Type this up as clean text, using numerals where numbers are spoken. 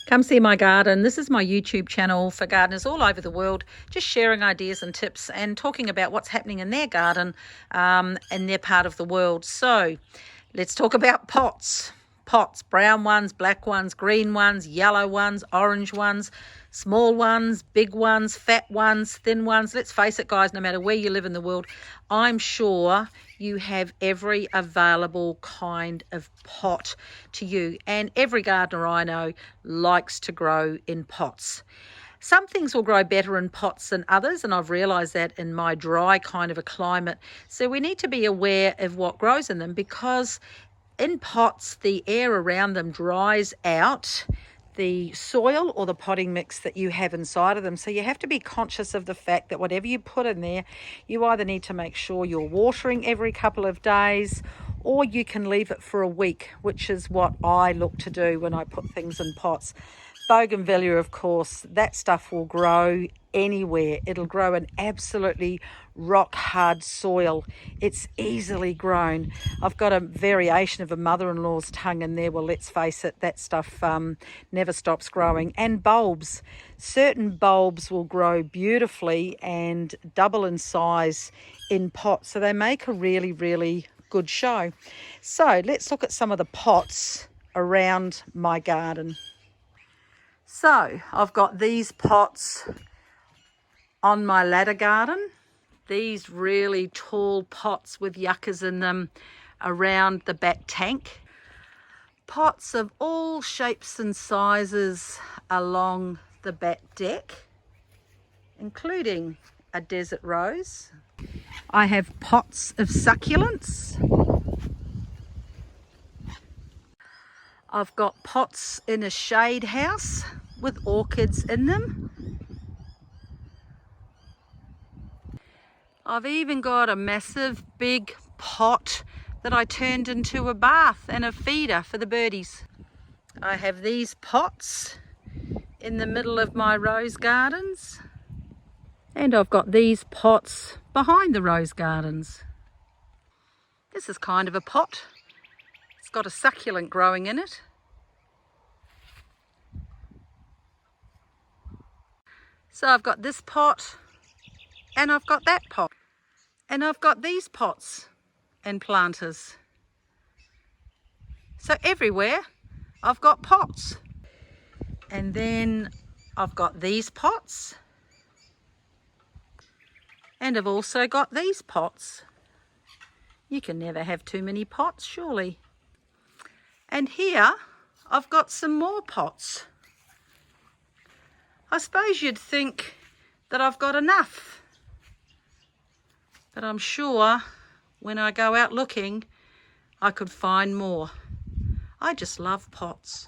Come see my garden. This is my YouTube channel for gardeners all over the world, just sharing ideas and tips and talking about what's happening in their garden in their part of the world. So let's talk about pots. Pots, brown ones, black ones, green ones, yellow ones, orange ones, small ones, big ones, fat ones, thin ones. Let's face it, guys, no matter where you live in the world, I'm sure you have every available kind of pot to you. And every gardener I know likes to grow in pots. Some things will grow better in pots than others, and I've realised that in my dry kind of a climate. So we need to be aware of what grows in them, because in pots, the air around them dries out the soil or the potting mix that you have inside of them. So you have to be conscious of the fact that whatever you put in there, you either need to make sure you're watering every couple of days, or you can leave it for a week, which is what I look to do when I put things in pots. Bougainvillea, of course, that stuff will grow anywhere. It'll grow in absolutely rock hard soil. It's easily grown. I've got a variation of a mother-in-law's tongue in there. Well, let's face it, that stuff never stops growing. And bulbs. Certain bulbs will grow beautifully and double in size in pots. So they make a really, really good show. So let's look at some of the pots around my garden. So I've got these pots on my ladder garden. These really tall pots with yuccas in them around the back tank. Pots of all shapes and sizes along the back deck, including a desert rose. I have pots of succulents. I've got pots in a shade house with orchids in them. I've even got a massive big pot that I turned into a bath and a feeder for the birdies. I have these pots in the middle of my rose gardens, and I've got these pots behind the rose gardens. This is kind of a pot. It's got a succulent growing in it. So I've got this pot, and I've got that pot, and I've got these pots and planters. So everywhere I've got pots. And then I've got these pots, and I've also got these pots. You can never have too many pots, surely. And here I've got some more pots. I suppose you'd think that I've got enough, but I'm sure when I go out looking, I could find more. I just love pots.